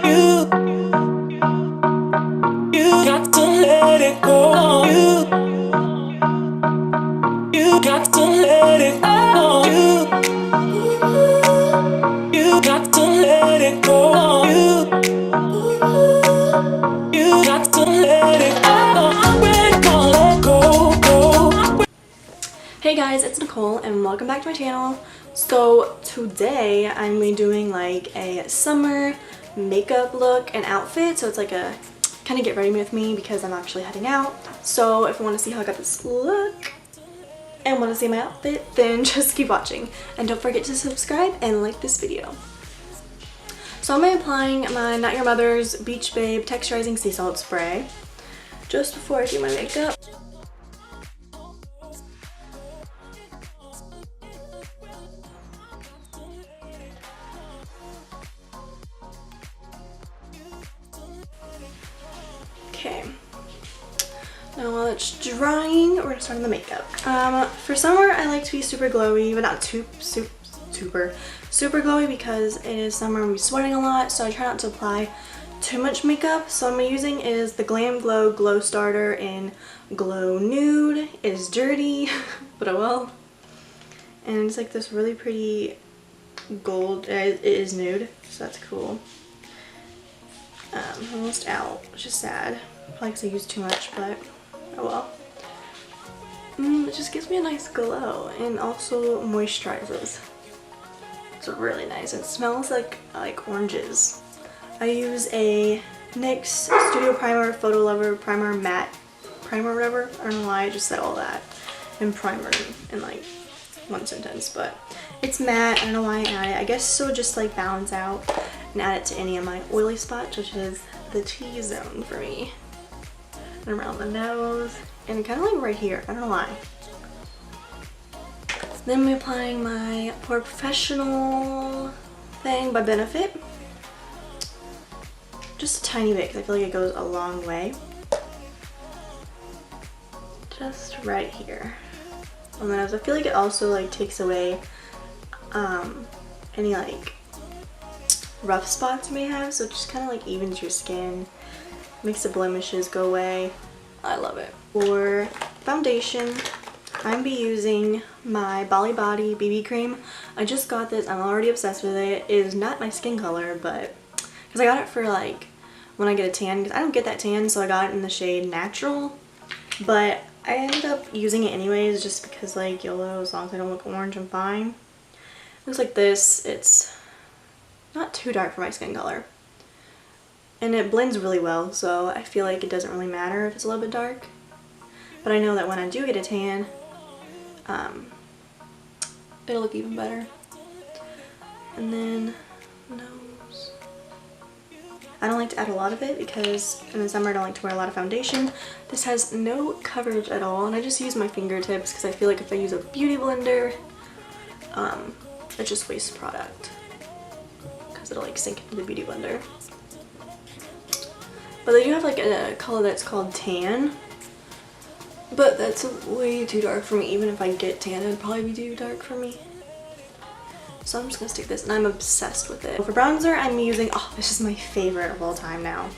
You got to let it go. You got to let it go. You got to let it go. You got to let it go. We're gonna let go. Hey guys, it's Nicole and welcome back to my channel. So today I'm gonna be doing like a summer makeup look and outfit. So it's like a kind of get ready with me because I'm actually heading out. So if you want to see how I got this look and want to see my outfit, then just keep watching. And don't forget to subscribe and like this video. So I'm gonna be applying my Not Your Mother's Beach Babe Texturizing Sea Salt Spray just before I do my makeup. Okay, now while it's drying, we're gonna start on the makeup. For summer, I like to be super glowy, but not super glowy because it is summer and we're sweating a lot, so I try not to apply too much makeup. So what I'm using is the Glam Glow Glow Starter in Glow Nude. It is dirty, but oh well. And it's like this really pretty gold. It is nude, so that's cool. Almost out, which is sad. Probably because I used too much, but oh well. It just gives me a nice glow and also moisturizes. It's really nice. It smells like oranges. I use a NYX Studio Primer Photo Lover Primer Matte Primer, whatever. I don't know why I just said all that and primer in like one sentence, but it's matte. I don't know why I add it. I guess so just like balance out and add it to any of my oily spots, which is the T-zone for me. And around the nose and kind of like right here. I don't know why. Then I'm applying my Pore Professional thing by Benefit. Just a tiny bit because I feel like it goes a long way. Just right here. And then I feel like it also like takes away any like rough spots you may have, so it just kind of like evens your skin, makes the blemishes go away. I love it. For foundation, I'm be using my Bali Body BB cream. I just got this. I'm already obsessed with it. It is not my skin color, but because I got it for like when I get a tan, because I don't get that tan, so I got it in the shade Natural. But I ended up using it anyways just because like YOLO, as long as I don't look orange, I'm fine. It looks like this. It's not too dark for my skin color. And it blends really well, so I feel like it doesn't really matter if it's a little bit dark. But I know that when I do get a tan, it'll look even better. And then nose. I don't like to add a lot of it because in the summer I don't like to wear a lot of foundation. This has no coverage at all, and I just use my fingertips because I feel like if I use a beauty blender, it just wastes product because it'll like sink into the beauty blender. But they do have like a color that's called Tan, but that's way too dark for me. Even if I get tan, it would probably be too dark for me. So I'm just gonna stick this, and I'm obsessed with it. For bronzer, I'm using, oh, this is my favorite of all time now.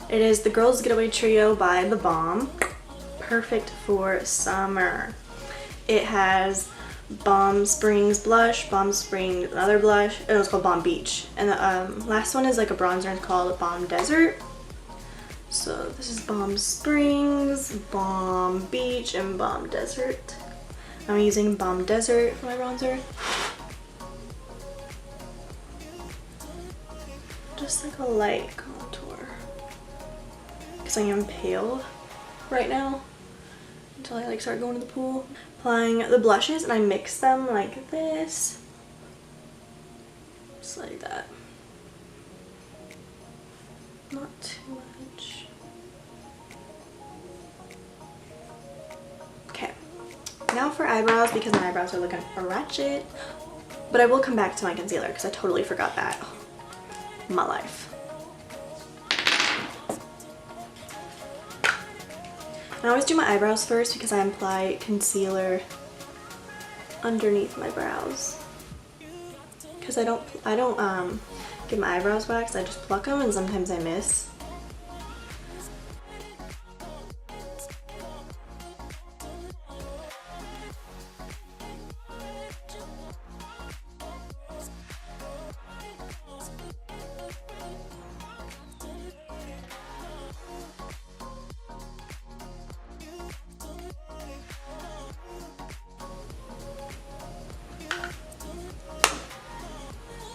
It is the Girls Getaway Trio by The Balm. Perfect for summer. It has Balm Springs blush, Balm Springs another blush, and it was called Balm Beach. And the last one is like a bronzer, and it's called Balm Desert. So this is Balm Springs, Balm Beach, and Balm Desert. I'm using Balm Desert for my bronzer. Just like a light contour. Because I am pale right now until I like start going to the pool. Applying the blushes, and I mix them like this. Just like that. Not too much. Okay. Now for eyebrows, because my eyebrows are looking ratchet. But I will come back to my concealer because I totally forgot that. My life. I always do my eyebrows first because I apply concealer underneath my brows. Because I don't get my eyebrows waxed, I just pluck them and sometimes I miss.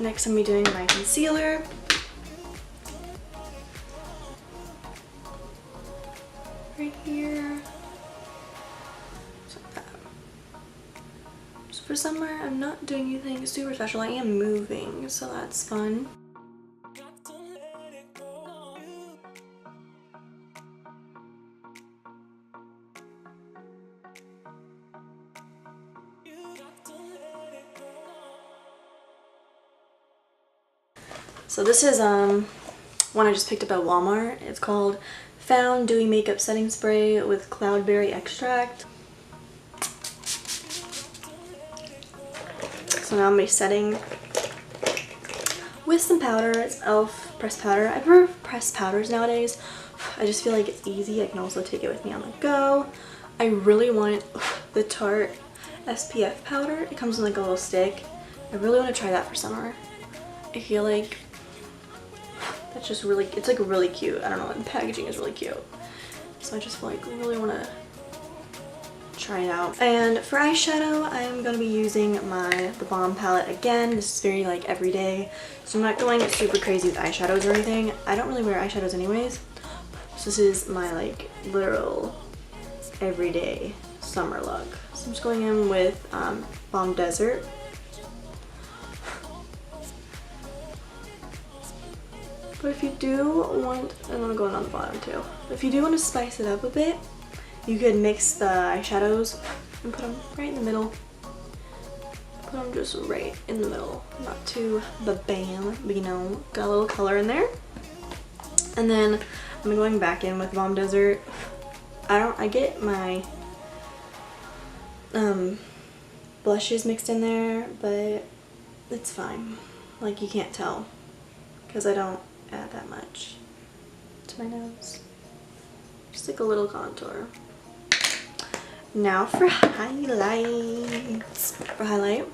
Next, I'm going to be doing my concealer. Right here. Just like that. So for summer, I'm not doing anything super special. I am moving, so that's fun. So this is one I just picked up at Walmart. It's called Found Dewy Makeup Setting Spray with Cloudberry Extract. So now I'm going to be setting with some powder. It's e.l.f. pressed powder. I prefer pressed powders nowadays. I just feel like it's easy. I can also take it with me on the go. I really want the Tarte SPF powder. It comes in like a little stick. I really want to try that for summer. I feel like that's just really, it's like really cute. I don't know, the packaging is really cute. So I just feel like really want to try it out. And for eyeshadow, I'm going to be using the Balm palette again. This is very like everyday, so I'm not going super crazy with eyeshadows or anything. I don't really wear eyeshadows anyways. So this is my like literal everyday summer look. So I'm just going in with Balm Desert. But if you do want, I'm gonna go in on the bottom too. If you do want to spice it up a bit, you could mix the eyeshadows and put them right in the middle. Put them just right in the middle, not too bam, but you know, got a little color in there. And then I'm going back in with Balm Desert. I get my blushes mixed in there, but it's fine. Like you can't tell because I don't add that much to my nose. Just like a little contour. Now for highlights. For highlight,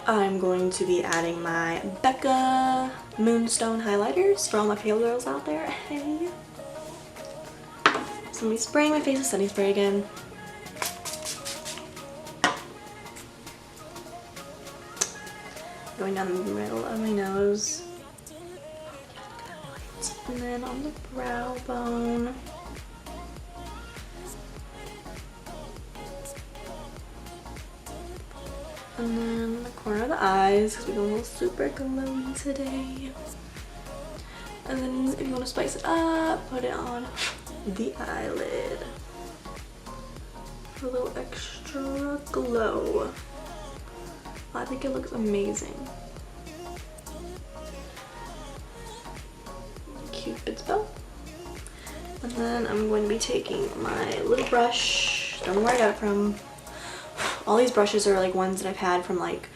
I'm going to be adding my Becca Moonstone highlighters for all my pale girls out there. Hey. So I'm going to be spraying my face with setting spray again. Going down the middle of my nose. And then on the brow bone. And then the corner of the eyes, because we're going super glowy today. And then if you want to spice it up, put it on the eyelid for a little extra glow. I think it looks amazing. Cupid's bow. And then I'm going to be taking my little brush. Don't know where I got it from. All these brushes are like ones that I've had from like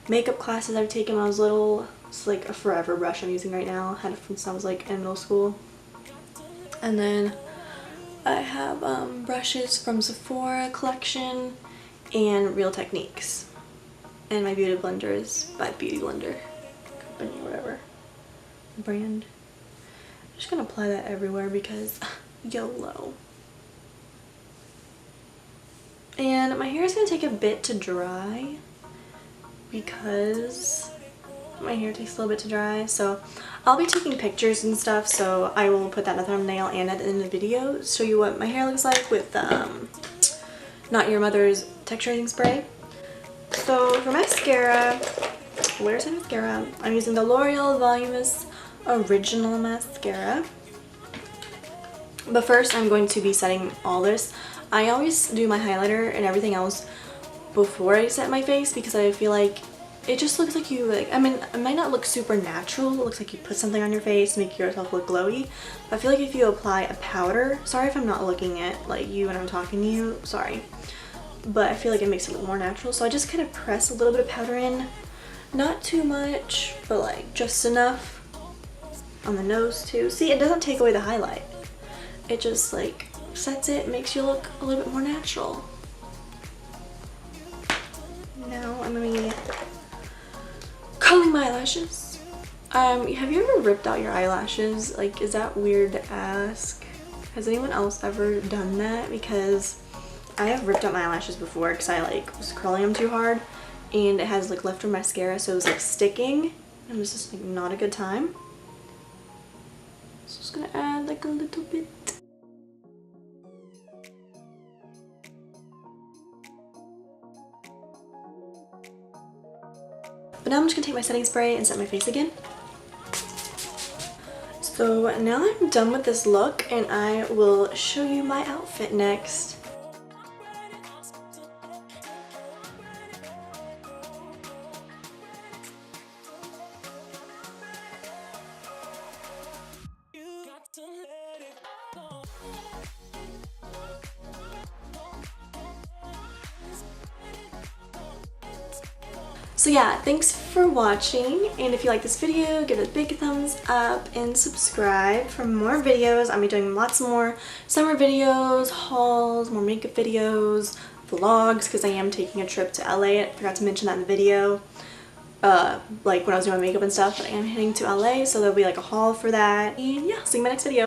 makeup classes I've taken when I was little. It's like a forever brush I'm using right now. I had it since I was like in middle school. And then I have brushes from Sephora collection and Real Techniques. And my beauty blender is by Beauty Blender Company, whatever brand. I'm just gonna apply that everywhere because YOLO. And my hair is gonna take a bit to dry because my hair takes a little bit to dry. So I'll be taking pictures and stuff, so I will put that in the thumbnail and at the end of the video, show you what my hair looks like with Not Your Mother's texturizing spray. So for mascara, where's my mascara? I'm using the L'Oreal Voluminous Original Mascara. But first I'm going to be setting all this. I always do my highlighter and everything else before I set my face because I feel like it just looks like you like, I mean, it might not look super natural. It looks like you put something on your face to make yourself look glowy. But I feel like if you apply a powder, sorry if I'm not looking at like you when I'm talking to you, sorry. But I feel like it makes it look more natural. So I just kind of press a little bit of powder in Not too much, but like just enough on the nose too. See, it doesn't take away the highlight. It just like sets it, makes you look a little bit more natural. Now I'm gonna be curling my eyelashes. Have you ever ripped out your eyelashes? Like, is that weird to ask? Has anyone else ever done that? Because I have ripped out my eyelashes before because I like was curling them too hard and it has like leftover mascara, so it was like sticking. It was just like not a good time. So I'm just gonna add like a little bit. But now I'm just gonna take my setting spray and set my face again. So now I'm done with this look and I will show you my outfit next. So yeah, thanks for watching, and if you like this video, give it a big thumbs up and subscribe for more videos. I'll be doing lots more summer videos, hauls, more makeup videos, vlogs, because I am taking a trip to LA. I forgot to mention that in the video, like when I was doing my makeup and stuff, but I am heading to LA, so there'll be like a haul for that. And yeah, see you in my next video.